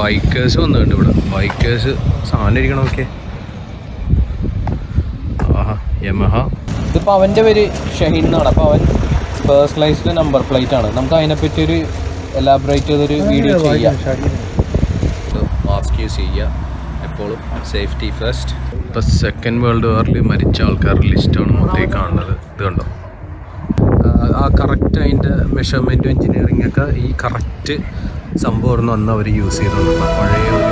Bikers വന്നിട്ടുണ്ട് ഇവിടെ. Bikers സാധനം ഇരിക്കണം. ഓക്കെ, ആഹാ യമഹ. ഇതിപ്പോൾ അവൻ്റെ പേര് ഷഹീൻ എന്നാണ്. അപ്പോൾ അവൻ പേഴ്സണലൈസ്ഡ് നമ്പർ പ്ലേറ്റ് ആണ്. നമുക്ക് അതിനെപ്പറ്റി ഒരു എലാബറേറ്റ് ചെയ്തൊരു വീഡിയോ ചെയ്യാം. മാസ്ക് യൂസ് ചെയ്യുക എപ്പോഴും, സേഫ്റ്റി ഫസ്റ്റ്. ഇപ്പോൾ സെക്കൻഡ് വേൾഡ് വാറിൽ മരിച്ച ആൾക്കാരുടെ ലിസ്റ്റാണ് മൊത്തം കാണുന്നത്. ഇത് കണ്ടോ, ആ കറക്റ്റ് അതിൻ്റെ മെഷർമെൻറ്റും എൻജിനീയറിംഗ് ഒക്കെ ഈ കറക്റ്റ് സംഭവം അന്ന് അവർ യൂസ് ചെയ്തുകൊണ്ടിരുന്ന പഴയ ഒരു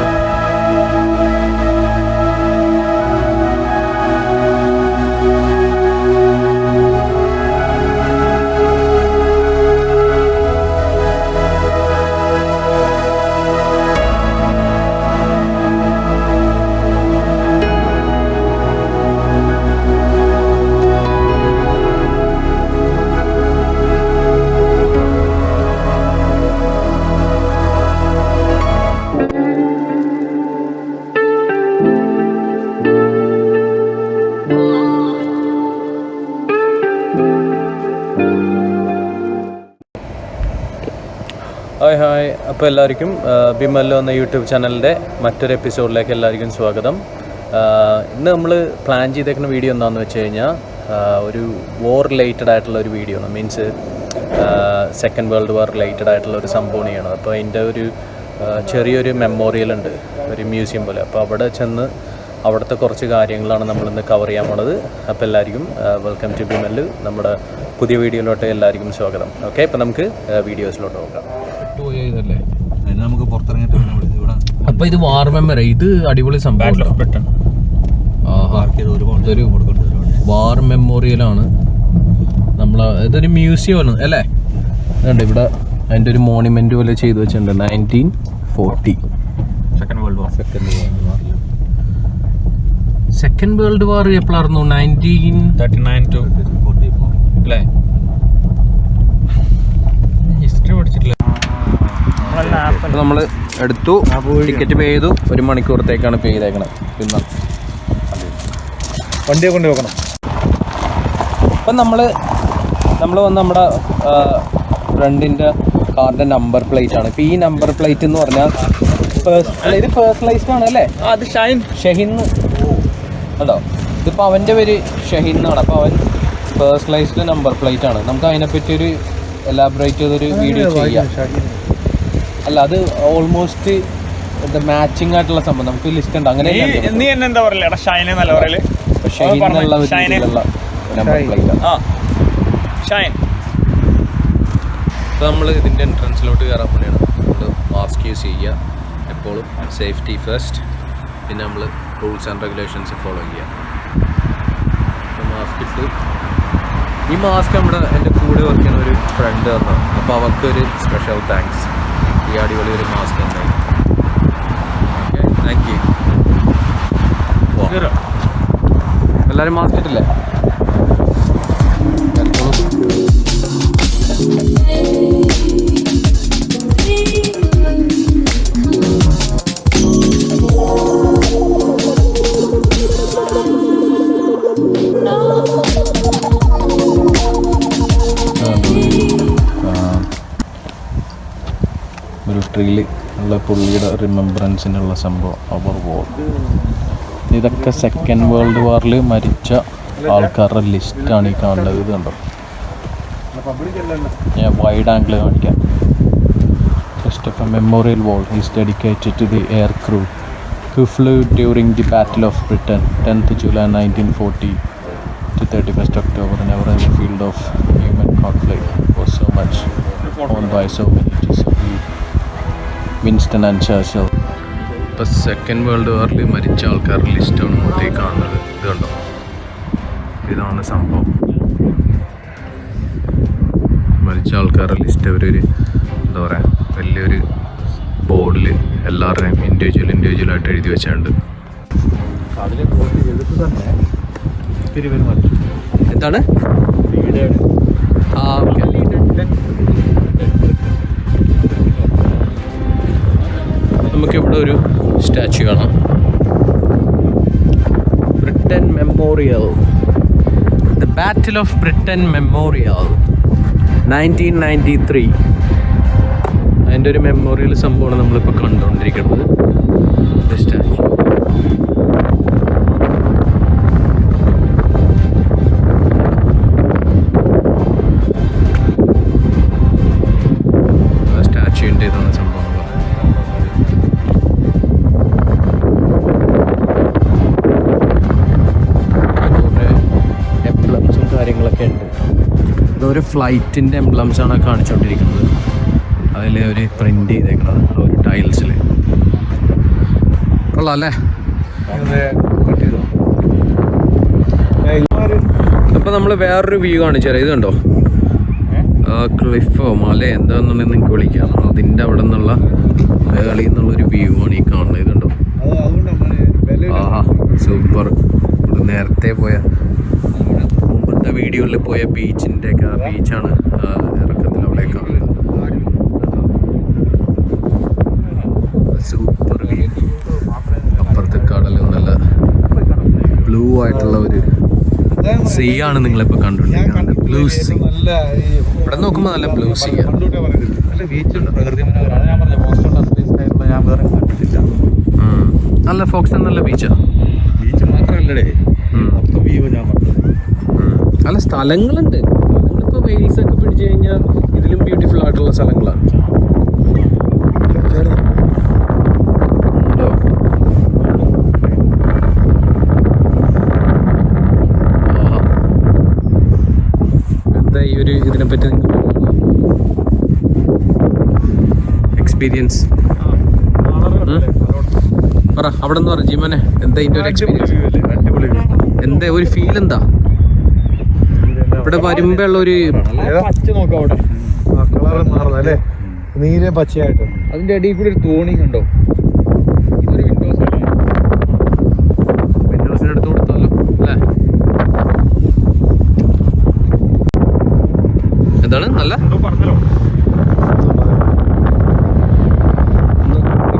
ഹായ്. അപ്പോൾ എല്ലാവർക്കും ബിമല്ലോ എന്ന യൂട്യൂബ് ചാനലിൻ്റെ മറ്റൊരു എപ്പിസോഡിലേക്ക് എല്ലാവർക്കും സ്വാഗതം. ഇന്ന് നമ്മൾ പ്ലാൻ ചെയ്തേക്കുന്ന വീഡിയോ എന്താണെന്ന് വെച്ച് കഴിഞ്ഞാൽ ഒരു വോർ റിലേറ്റഡ് ആയിട്ടുള്ള ഒരു വീഡിയോ ആണ്. Means second world war related ആയിട്ടുള്ള ഒരു സംഭവം ചെയ്യണം. അപ്പോൾ അതിൻ്റെ ഒരു ചെറിയൊരു മെമ്മോറിയൽ ഉണ്ട്, ഒരു മ്യൂസിയം പോലെ. അപ്പോൾ അവിടെ ചെന്ന് അവിടുത്തെ കുറച്ച് കാര്യങ്ങളാണ് നമ്മളിന്ന് കവർ ചെയ്യാൻ പോണത്. അപ്പോൾ എല്ലാവർക്കും വെൽക്കം ടു ബിമല്ലോ. നമ്മുടെ പുതിയ വീഡിയോയിലോട്ട് എല്ലാവർക്കും സ്വാഗതം. ഓക്കെ, അപ്പോൾ നമുക്ക് വീഡിയോസിലോട്ട് നോക്കാം. നമുക്ക് പുറത്തിറങ്ങിയിട്ട് അപ്പൊ ഇത് വാർ മെമ്മറി, ഇത് അടിപൊളി സംഭവം. ഇതൊരു വാർ മെമ്മോറിയലാണ്. ഇതൊരു മ്യൂസിയം ആണ് അല്ലേ? അതുകൊണ്ട് ഇവിടെ അതിൻ്റെ ഒരു മോണിമെന്റ് പോലെ ചെയ്തു വെച്ചിട്ടുണ്ട്. 1940 സെക്കൻഡ് വേൾഡ് വാർ എപ്പോഴായിരുന്നു? 1939 to 44 അല്ലേ? ഹിസ്റ്ററി പഠിച്ചിട്ടില്ല. നമ്മൾ എടുത്തു, ടിക്കറ്റ് പേ ചെയ്തു. 1 മണിക്കൂറത്തേക്കാണ് പേ ചെയ്തേക്കണത്. പിന്നെ വണ്ടിയെ കൊണ്ട് വെക്കണം. അപ്പം നമ്മൾ വന്ന് നമ്മുടെ ഫ്രണ്ടിൻ്റെ കാറിൻ്റെ നമ്പർ പ്ലേറ്റ് ആണ്. ഇപ്പോൾ ഈ നമ്പർ പ്ലേറ്റ് എന്ന് പറഞ്ഞാൽ ഇത് പേഴ്സണലൈസ്ഡ് ആണ് അല്ലേ? അത് ഷഹീൻ കേട്ടോ. ഇതിപ്പോൾ അവൻ്റെ പേര് ഷഹീൻ എന്നാണ്. അപ്പോൾ അവൻ പേഴ്സണലൈസ്ഡ് നമ്പർ പ്ലേറ്റ് ആണ്. നമുക്ക് അതിനെപ്പറ്റി ഒരു എലാബറേറ്റ് ചെയ്തൊരു വീഡിയോ ചെയ്യാം. അല്ല, അത് ഓൾമോസ്റ്റ് മാച്ചിങ് ആയിട്ടുള്ള സംഭവം. നമുക്ക് ലിസ്റ്റ് ഉണ്ട്. അങ്ങനെ ഇപ്പോൾ നമ്മൾ ഇതിൻ്റെ എൻട്രൻസിലോട്ട് കയറാൻ വേണ്ടിയാണ്. മാസ്ക് യൂസ് ചെയ്യുക എപ്പോഴും, സേഫ്റ്റി ഫസ്റ്റ്. പിന്നെ നമ്മൾ റൂൾസ് ആൻഡ് റെഗുലേഷൻസ് ഫോളോ ചെയ്യുക. മാസ്ക് ഇട്ട്, ഈ മാസ്ക് നമ്മുടെ എൻ്റെ കൂടെ വർക്ക് ചെയ്യുന്ന ഒരു ഫ്രണ്ട് തന്നു. അപ്പോൾ അവർക്കൊരു സ്പെഷ്യൽ താങ്ക്സ്. ഈ അടിപൊളി ഒരു മാസ്ക് എന്തായി. Okay, thank you. എല്ലാവരും മാസ്ക് ഇട്ടില്ലേ? മിലിറ്ററിയിൽ ഉള്ള പുള്ളിയുടെ റിമെമ്പറൻസിനുള്ള സംഭവം, അവർ വോർ. ഇതൊക്കെ സെക്കൻഡ് വേൾഡ് വാറിൽ മരിച്ച ആൾക്കാരുടെ ലിസ്റ്റാണ് ഈ കാണുന്നത്. ഇത് കണ്ടോ, ഞാൻ വൈഡ് ആംഗിൾ കാണിക്കാം. Just of a memorial wall is dedicated to the air crew who flew during the Battle of Britain, 10th July 1940 to 31st October. Never in the field of human conflict was so much owned by so many. Winston and Churchill. ഇപ്പോൾ second world വാറിൽ മരിച്ച ആൾക്കാരുടെ ലിസ്റ്റാണ് മൊത്തം കാണുന്നത്. ഇത് കണ്ടോ, ഇതാണ് സംഭവം. മരിച്ച ആൾക്കാരുടെ ലിസ്റ്റ് അവരൊരു എന്താ പറയുക, വലിയൊരു ബോർഡിൽ എല്ലാവരുടെയും ഇൻഡിവിജ്വലായിട്ട് എഴുതി വെച്ചിട്ടുണ്ട്. എന്താണ്? ഓക്കെ. നമുക്കിവിടെ ഒരു സ്റ്റാച്യു കാണാം. Britain memorial, the battle of Britain memorial 1993. അതിൻ്റെ ഒരു മെമ്മോറിയൽ സംഭവമാണ് നമ്മളിപ്പോൾ കണ്ടുകൊണ്ടിരിക്കുന്നത്. ഒരു ഫ്ലൈറ്റിൻ്റെ എംബ്ലംസാണ് കാണിച്ചുകൊണ്ടിരിക്കുന്നത്. അതിൽ ഒരു പ്രിൻ്റ് ചെയ്തേക്കുന്നത് ആ ഒരു ടൈൽസിൽ. കൊള്ളാം അല്ലേ? അപ്പോൾ നമ്മൾ വേറൊരു വ്യൂ കാണിച്ചു തരാം. ഇത് കണ്ടോ, ക്ലിഫോ മല എന്താണെന്നുണ്ടെങ്കിൽ നിങ്ങൾക്ക് വിളിക്കാം. അതിൻ്റെ അവിടെ നിന്നുള്ള വേളിയിൽ നിന്നുള്ളൊരു വ്യൂ ആണ് ഈ കാണുന്നത്. ഇത് കണ്ടോ, ആഹാ സൂപ്പർ. നേരത്തെ പോയ മുമ്പത്തെ വീഡിയോയിൽ പോയ ബീച്ചിൻ്റെ ഒക്കെ ആ ബീച്ചാണ് ഇറക്കത്തിൽ അവിടെ കാണുന്നത്. Super view. അപ്പുറത്തെ കടലും നല്ല ബ്ലൂ ആയിട്ടുള്ള ഒരു സീ ആണ് നിങ്ങളിപ്പോൾ കണ്ടുകൊണ്ടിരിക്കുന്നത്. Blue sea. ഇവിടെ നോക്കുമ്പോൾ നല്ല ബ്ലൂ സീ ആണ്. നല്ല ഫോക്സ് നല്ല ബീച്ചാ. ബീച്ച് മാത്രമല്ലേ നല്ല സ്ഥലങ്ങളുണ്ട്. നമ്മളിപ്പോൾ വെയിൽസ് ഒക്കെ പിടിച്ചു കഴിഞ്ഞാൽ ഇതിലും ബ്യൂട്ടിഫുൾ ആയിട്ടുള്ള സ്ഥലങ്ങളാണ്. എന്താ ഈ ഒരു ഇതിനെപ്പറ്റി എക്സ്പീരിയൻസ് പറ. അവിടെ നിന്ന് പറ ജീവനെ, എന്താ ഇതിൻ്റെ ഒരു എക്സ്പീരിയൻസ്? എന്താ ഒരു ഫീൽ? എന്താ ഇവിടെ വരുമ്പോ ഉള്ള ഒരു മാറുന്നല്ലേ, നീല പച്ചയായിട്ട്. അതിന്റെ അടിയിൽ കൂടി ഒരു തോണി കണ്ടോ? ഇതൊരു വിൻഡോസിന് എടുത്ത് കൊടുത്താലോ അല്ലേ? എന്താണ് നല്ല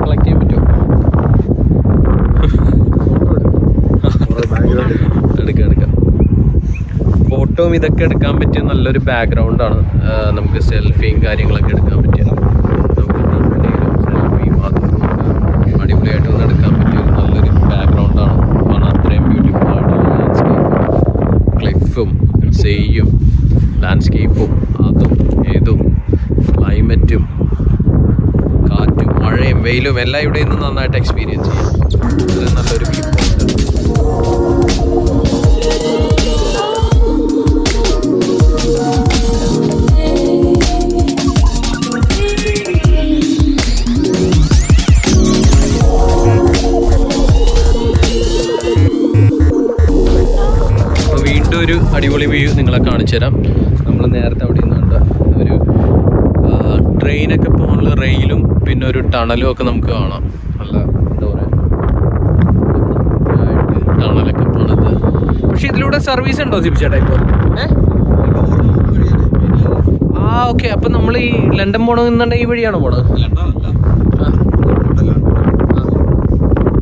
കളക്ട് ചെയ്യാൻ പറ്റുമോ? എടുക്കാം. ഫോട്ടോയും ഇതൊക്കെ എടുക്കാൻ പറ്റിയ നല്ലൊരു ബാക്ക്ഗ്രൗണ്ടാണ്. നമുക്ക് സെൽഫിയും കാര്യങ്ങളൊക്കെ എടുക്കാൻ പറ്റിയ, സെൽഫിയും അതും അടിപൊളിയായിട്ട് ഒന്ന് എടുക്കാൻ പറ്റിയ നല്ലൊരു ബാക്ക്ഗ്രൗണ്ടാണ്. കാരണം അത്രയും ബ്യൂട്ടിഫുൾ ആയിട്ടുള്ള ലാൻഡ്സ്കേപ്പ്, ക്ലിഫും സെയ്യും ലാൻഡ്സ്കേപ്പും അതും ഏതും ക്ലൈമറ്റും കാറ്റും മഴയും വെയിലും എല്ലാം ഇവിടെ നിന്ന് നന്നായിട്ട് എക്സ്പീരിയൻസ് ചെയ്യാം. ഇത് നല്ലൊരു വ്യൂ പോയിന്റ്. വീണ്ടും ഒരു അടിപൊളി വ്യൂ നിങ്ങളെ കാണിച്ചു തരാം. നമ്മൾ നേരത്തെ അവിടെ നിന്നുണ്ട് ഒരു ട്രെയിനൊക്കെ പോകുന്ന റെയിലും പിന്നെ ഒരു ടണലും ഒക്കെ നമുക്ക് കാണാം. നല്ല എന്താ പറയുക, ടണലൊക്കെ പോണത്. പക്ഷെ ഇതിലൂടെ സർവീസ് ഉണ്ടോ സിബിച്ചേട്ടാ ഇപ്പോൾ? ഓക്കെ. അപ്പം നമ്മൾ ഈ ലണ്ടൻ പോകണമെന്നുണ്ടെങ്കിൽ ഈ വഴിയാണോ പോണത്?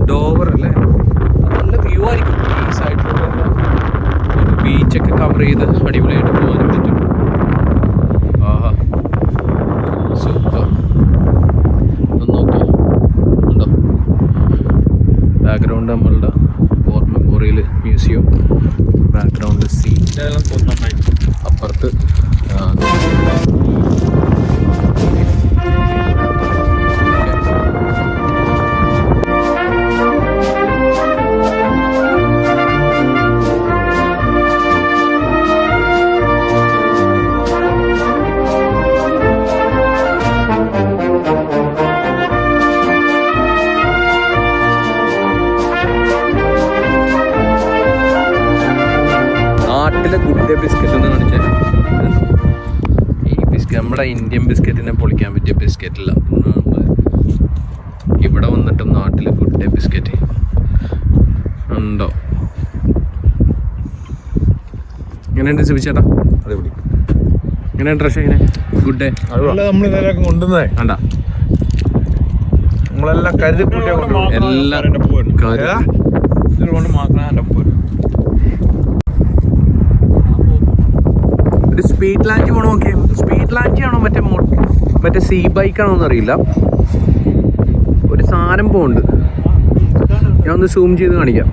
ഡോവർ അല്ലേ? നല്ല വ്യൂ ആയിരിക്കും. ഈ സൈഡിലൂടെ ബീച്ചൊക്കെ കവർ ചെയ്ത് അടിപൊളിയായിട്ട് പോകാനും പറ്റും. ആഹാ സൂപ്പർ. ഒന്ന് നോക്കി ഉണ്ടോ ബാക്ക്ഗ്രൗണ്ട്? നമ്മളുടെ war memorial museum background sea. അപ്പുറത്ത് നാട്ടിലെ ഗുഡ് ഡേ ബിസ്ക്കറ്റ് ഒന്ന് കാണിച്ചേ. ഈ ബിസ്ക്കറ്റ് നമ്മുടെ ഇന്ത്യൻ ബിസ്ക്കറ്റിനെ പൊളിക്കാൻ പറ്റിയ ബിസ്ക്കറ്റില്ല. നമ്മൾ ഇവിടെ വന്നിട്ടും നാട്ടിൽ ഗുഡ് ഡേ ബിസ്ക്കറ്റ് ഉണ്ടോ? എങ്ങനെയുണ്ട് സിബിച്ചേട്ടാ? അടിപൊളി. എങ്ങനെയുണ്ട് റഷ? ഇങ്ങനെ ഗുഡ് ഡേ നമ്മൾ ഇന്നലെ കൊണ്ടുവന്നേ വേണ്ട, നമ്മളെല്ലാം കരുതി എല്ലാം കൊണ്ട് മാത്രമേ എൻ്റെ ഒപ്പം ഒരു സ്പീഡ് ലാഞ്ച് പോകണം. നോക്കിയേ, സ്പീഡ് ലാഞ്ച് ആണോ മറ്റേ സീ ബൈക്കാണോ എന്നറിയില്ല. ഒരു സാധനം പോകുന്നുണ്ട്. ഞാൻ ഒന്ന് സൂം ചെയ്ത് കാണിക്കാം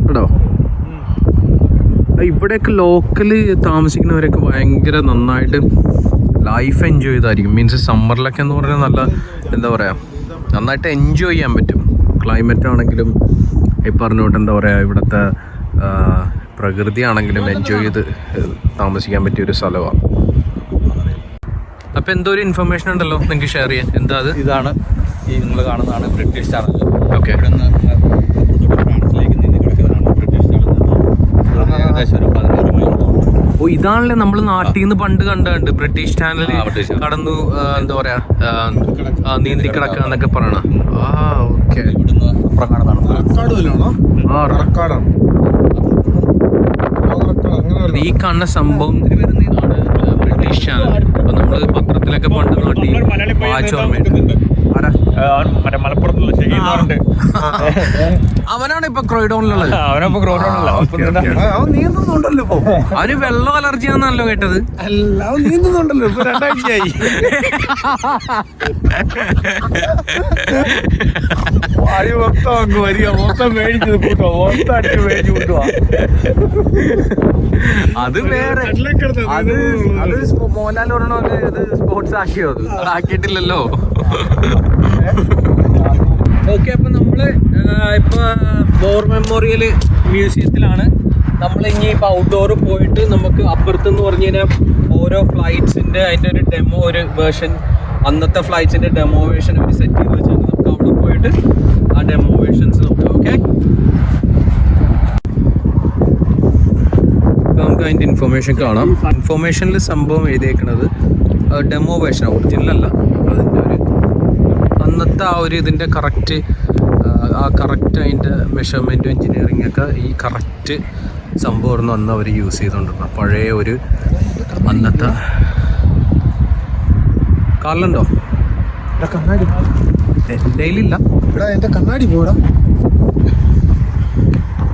കേട്ടോ. ഇവിടെയൊക്കെ ലോക്കൽ താമസിക്കുന്നവരൊക്കെ ഭയങ്കര നന്നായിട്ട് ലൈഫ് എൻജോയ് ചെയ്തായിരിക്കും. മീൻസ് സമ്മറിലൊക്കെ എന്ന് പറഞ്ഞാൽ നല്ല എന്താ പറയുക, നന്നായിട്ട് എൻജോയ് ചെയ്യാൻ പറ്റും. ക്ലൈമറ്റ് ആണെങ്കിലും ഈ പറഞ്ഞോട്ട് എന്താ പറയുക, ഇവിടുത്തെ പ്രകൃതിയാണെങ്കിലും എൻജോയ് ചെയ്ത് താമസിക്കാൻ പറ്റിയൊരു സ്ഥലമാണ്. അപ്പോൾ എന്തോ ഒരു ഇൻഫർമേഷൻ ഉണ്ടല്ലോ നിങ്ങൾക്ക് ഷെയർ ചെയ്യാൻ, എന്താ അത്? ഇതാണ് ഈ നിങ്ങൾ കാണുന്നതാണ് ബ്രിട്ടീഷ് ചാനൽ. ഓക്കെ. ഫ്രാൻസിലേക്ക് നീന്തി കിടക്കുന്നതാണ് ബ്രിട്ടീഷ് ചാനൽ. ഏകദേശം ഒരു 16 മൈൽ. ഓ, ഇതാണല്ലേ നമ്മൾ നാട്ടിൽ നിന്ന് പണ്ട് കണ്ടുണ്ട് ബ്രിട്ടീഷ് ചാനൽ കടന്നു എന്താ പറയാ നീന്തി കിടക്കുക എന്നൊക്കെ പറയണ. ആ ഓക്കെ. ഇവിടുന്ന് അപ്പുറം കാണുന്നതാണ് ഈ കാണുന്ന സംഭവം ആണ് ബ്രിട്ടീഷ് ചാനൽ. അപ്പൊ നമ്മള് പത്രത്തിലൊക്കെ പണ്ട് നാട്ടിൽ വായിച്ചു ഓർമ്മയുണ്ട്. മലപ്പുറത്തുള്ള ശരിയുണ്ട്. അവനാണ് ഇപ്പൊ ക്രോയിഡോണിലുള്ളത്. അവനപ്പോ ഗ്രോഡോണല്ലോ. അവൻ നീന്തുന്നുണ്ടല്ലോ ഇപ്പൊ. അവന് വെള്ളം അലർജിയാന്നല്ലോ കേട്ടത്. അല്ല, അവൻ നീന്തുന്നുണ്ടല്ലോ ഇപ്പൊ 2 ആഴ്ചയായി. വരി മൊത്തം അങ്ങ് വരിക, മൊത്തം മേടിച്ചത് കൂട്ടോ, മൊത്തം അടിച്ച് മേടിച്ച് കൂട്ടുവാ. അത് വേറെ അത് മോഹൻലാൽ പറഞ്ഞ പോലെ ഇത് സ്പോർട്സ് ആക്കിയോ? അത് ആക്കിയിട്ടില്ലല്ലോ. ഓക്കെ, അപ്പം നമ്മൾ ഇപ്പോൾ വോർ മെമ്മോറിയൽ മ്യൂസിയത്തിലാണ്. നമ്മൾ ഇനി ഇപ്പോൾ ഔട്ട്ഡോർ പോയിട്ട് നമുക്ക് അപ്പുറത്തെന്ന് പറഞ്ഞു കഴിഞ്ഞാൽ ഓരോ ഫ്ലൈറ്റ്സിൻ്റെ അതിൻ്റെ ഒരു ഡെമോ, ഒരു വേർഷൻ, അന്നത്തെ ഫ്ലൈറ്റ്സിൻ്റെ ഡെമോ വേർഷൻ അവർ സെറ്റ് ചെയ്ത് വെച്ചാൽ നമുക്ക് അവിടെ പോയിട്ട് ആ ഡെമോ വേർഷൻസ് നോക്കാം. ഓക്കെ, നമുക്ക് അതിൻ്റെ ഇൻഫർമേഷൻ കാണാം. ഇൻഫർമേഷനിൽ സംഭവം എഴുതിയേക്കണത് ഡെമോ വേർഷൻ, ഒറിജിനൽ അല്ല. അതിൻ്റെ ഒരു അന്നത്തെ ആ ഒരു ഇതിൻ്റെ കറക്റ്റ് അതിൻ്റെ മെഷർമെൻറ്റും എൻജിനീയറിംഗ് ഒക്കെ ഈ കറക്റ്റ് സംഭവമായിരുന്നു അന്ന് അവർ യൂസ് ചെയ്തുകൊണ്ടിരുന്ന പഴയ ഒരു അന്നത്തെ. കാറിലുണ്ടോ? ഡെയിലില്ല. എന്റെ കണ്ണാടി പോടാ.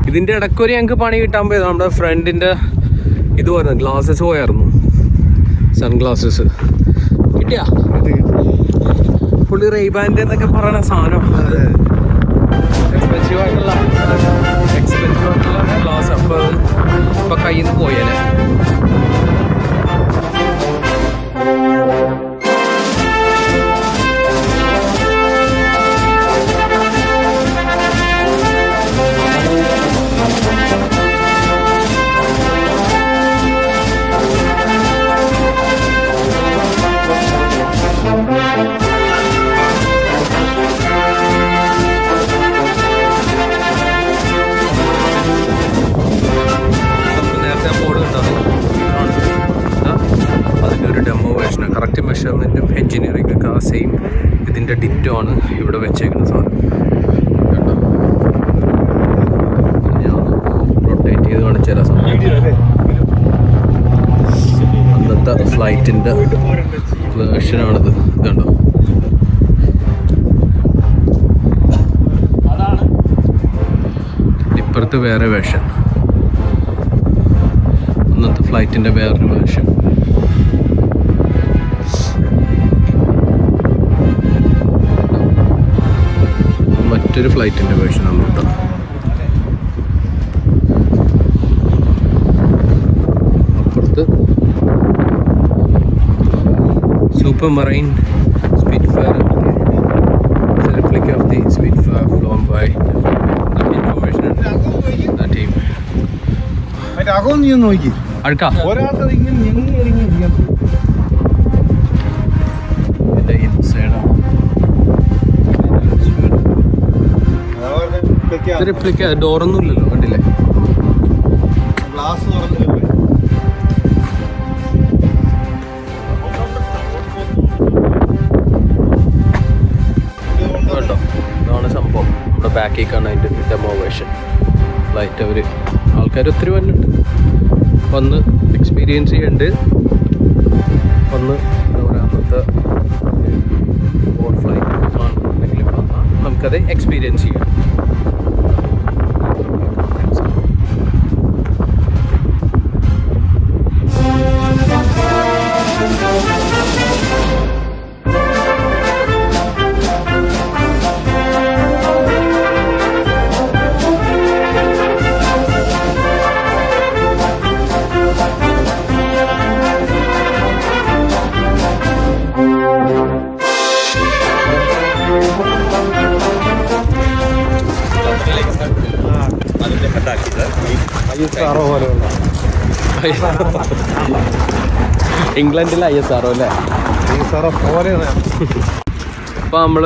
ഇതിൻ്റെ ഇടയ്ക്കൊരു ഞങ്ങൾക്ക് പണി കിട്ടാൻ പോയത് നമ്മുടെ ഫ്രണ്ടിൻ്റെ ഇത് പോയിരുന്നു, ഗ്ലാസസ് പോയായിരുന്നു, സൺഗ്ലാസസ് കിട്ടിയാ. പുള്ളി റെയ്ബാൻ്റെ എന്നൊക്കെ പറയണ സാധനം എക്സ്പെൻസീവ് ആയിട്ടുള്ള ഗ്ലാസ്. അപ്പോൾ ഇപ്പം കയ്യിൽ നിന്ന് പോയേനെ. അതിൻ്റെ ഒരു ഡെമോ വേർഷനാണ്. കറക്റ്റ് മെഷർമെൻറ്റും എൻജിനീയറിംഗ് ഒക്കെ ആ സെയിം ഇതിൻ്റെ ഡിറ്റോ ആണ് ഇവിടെ വെച്ചേക്കുന്ന സാധനം. കേട്ടോ, ഞാൻ റൊട്ടേറ്റ് ചെയ്ത് കാണിച്ചു തരാം സാധനം. അന്നത്തെ ഫ്ലൈറ്റിൻ്റെ വേർഷനാണിത്. ഇതുണ്ടോ, ഇപ്പുറത്ത് വേറെ വേർഷൻ, അന്നത്തെ ഫ്ലൈറ്റിൻ്റെ വേറൊരു വേർഷൻ. മറ്റൊരു ഫ്ലൈറ്റിൻ്റെ വേർഷനാണ് കേട്ടോ. അപ്പുറത്ത് Supermarine Spitfire, replica of the Spitfire flown by information team. അകം നീ നോക്കി അടുക്ക ഒരാളുടെ ഇങ്ങനെ ഞെങ്ങിയിരിക്കും. ഇതിൻ്റെ ഇൻസൈഡാണ് ഇത് റിപ്ലിക്ക. ഡോറൊന്നും ഇല്ലല്ലോ, കണ്ടില്ലേ? ഗ്ലാസ് തുറന്നില്ലേ? കേട്ടോ, ഇതാണ് സംഭവം. നമ്മുടെ ബാക്കിൽ കാണാൻ അതിൻ്റെ ഡെമോ വേർഷൻ ഫ്ലൈറ്റ്. അവർ ആൾക്കാർ ഒത്തിരി വന്നിട്ടുണ്ട്, വന്ന് എക്സ്പീരിയൻസ് ചെയ്യുന്നുണ്ട്. വന്ന് എന്താ പറയുക, അന്നത്തെ ബോട്ട് ഫ്ലൈറ്റ് കാണുന്നുണ്ടെങ്കിൽ നമുക്കത് എക്സ്പീരിയൻസ് ചെയ്യാം. അതിൻ്റെ ഉണ്ടാക്കിയത്. ISRO പോലെയുള്ള ഇംഗ്ലണ്ടിലെ ISRO അല്ലേ? ISRO പോലെയാണ്. അപ്പോൾ നമ്മൾ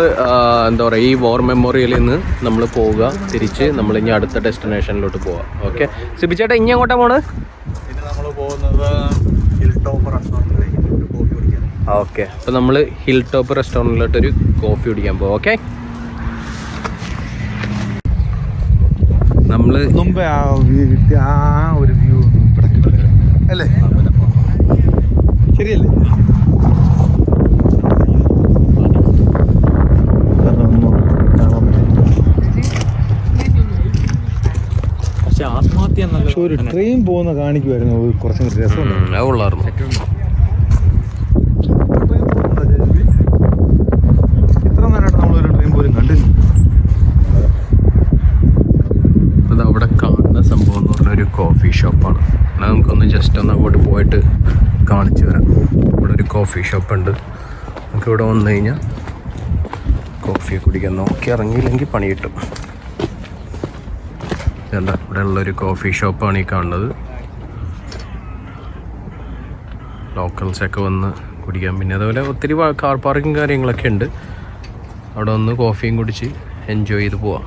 എന്താ പറയുക, ഈ വാർ മെമ്മോറിയലിൽ നിന്ന് നമ്മൾ പോവുക, തിരിച്ച് നമ്മൾ ഇനി അടുത്ത ഡെസ്റ്റിനേഷനിലോട്ട് പോവാം. ഓക്കെ സിബി ചേട്ടാ, ഇനി എങ്ങോട്ടാ പോണത്? പിന്നെ നമ്മൾ പോകുന്നത് ഹിൽ ടോപ്പ് റെസ്റ്റോറൻറ്റിലേക്ക് കോഫി കുടിക്കാൻ. ഓക്കെ, അപ്പോൾ നമ്മൾ ഹിൽ ടോപ്പ് റെസ്റ്റോറൻറ്റിലോട്ടൊരു കോഫി കുടിക്കാൻ പോവാം. ഓക്കെ, നമ്മൾ മുമ്പേ ആ ഒരു വ്യൂ ഇവിടെ കിട്ടില്ല അല്ലേ? ശരിയല്ലേ? പക്ഷെ ഒരു ട്രെയിൻ പോകുന്ന കാണിക്കുമായിരുന്നു, കുറച്ചും കൂടി രസമുണ്ട്. അത് കൊള്ളായിരുന്നു. ഇത്ര നേരമായിട്ട് നമ്മളൊരു ട്രെയിൻ പോലും കണ്ടില്ല. അത് അവിടെ കാണുന്ന സംഭവം എന്ന് പറഞ്ഞൊരു കോഫി ഷോപ്പാണ്. എന്നാൽ നമുക്കൊന്ന് ജസ്റ്റ് ഒന്ന് അങ്ങോട്ട് പോയിട്ട് കാണിച്ചു തരാം. ഇവിടെ ഒരു കോഫി ഷോപ്പുണ്ട്. നമുക്ക് ഇവിടെ വന്നു കഴിഞ്ഞാൽ കോഫി കുടിക്കാൻ നോക്കി ഇറങ്ങിയില്ലെങ്കിൽ പണി കിട്ടും. ഇതല്ല, ഇവിടെ ഉള്ളൊരു കോഫി ഷോപ്പാണ് ഈ കാണുന്നത്. ലോക്കൽസൊക്കെ വന്ന് കുടിക്കാം. പിന്നെ അതുപോലെ ഒത്തിരി കാർ പാർക്കിങ് കാര്യങ്ങളൊക്കെ ഉണ്ട്. അവിടെ വന്ന് കോഫിയും കുടിച്ച് എൻജോയ് ചെയ്ത് പോവാം.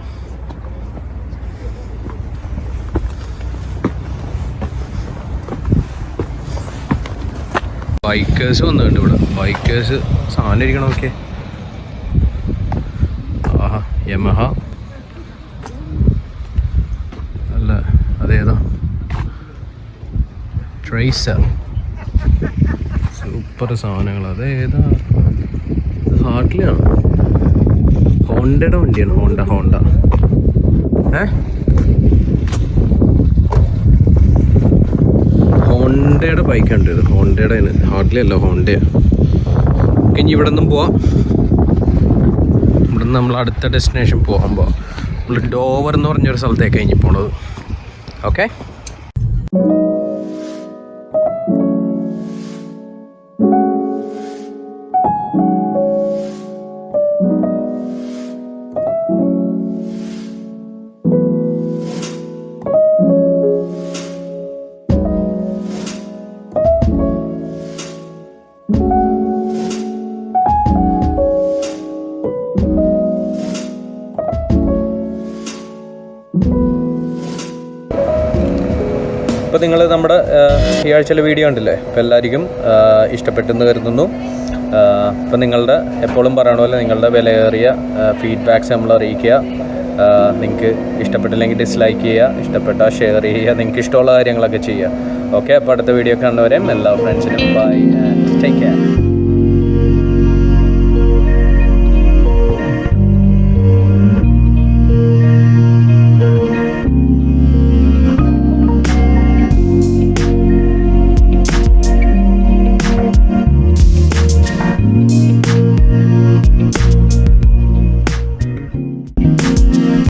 ബൈക്കേഴ്സ് വന്നിട്ടുണ്ട് ഇവിടെ. ബൈക്കേഴ്സ് സാധനം ഇരിക്കണം. ഓക്കെ, ആഹാ, യമഹ അല്ല, അതേതാ, ട്രേസർ, സൂപ്പർ സാധനങ്ങൾ. അതേതാ, ഹാർട്ട്ലിയാണ്, ഹോണ്ടയുടെ വണ്ടിയാണ്. ഹോണ്ട ഹോണ്ടയുടെ ബൈക്കുണ്ട് ഇത്. ഹോണ്ടയുടെ ഹാർട്ട്ലി അല്ല, ഹോണ്ടയാണ്. ഇനി ഇവിടെ നിന്നും പോവാം. ഇവിടെ നിന്ന് നമ്മൾ അടുത്ത ഡെസ്റ്റിനേഷൻ പോകുമ്പോൾ നമ്മൾ ഡോവർ എന്ന് പറഞ്ഞൊരു സ്ഥലത്തേക്ക് കഴിഞ്ഞ് പോണത്. ഓക്കെ, ഇപ്പോൾ നിങ്ങൾ നമ്മുടെ ഈ ആഴ്ചയിലെ വീഡിയോ ഉണ്ടല്ലേ, അപ്പോൾ എല്ലാവർക്കും ഇഷ്ടപ്പെട്ടെന്ന് കരുതുന്നു. അപ്പോൾ നിങ്ങളുടെ എപ്പോഴും പറയണ പോലെ നിങ്ങളുടെ വിലയേറിയ ഫീഡ്ബാക്ക്സ് നമ്മൾ അറിയിക്കുക. നിങ്ങൾക്ക് ഇഷ്ടപ്പെട്ടില്ലെങ്കിൽ ഡിസ്ലൈക്ക് ചെയ്യുക, ഇഷ്ടപ്പെട്ടാൽ ഷെയർ ചെയ്യുക, നിങ്ങൾക്ക് ഇഷ്ടമുള്ള കാര്യങ്ങളൊക്കെ ചെയ്യുക. ഓക്കെ, അപ്പോൾ അടുത്ത വീഡിയോ കാണുന്നവരെയും എല്ലാ ഫ്രണ്ട്സിനും ബൈ ആൻഡ് ടേക്ക് കെയർ.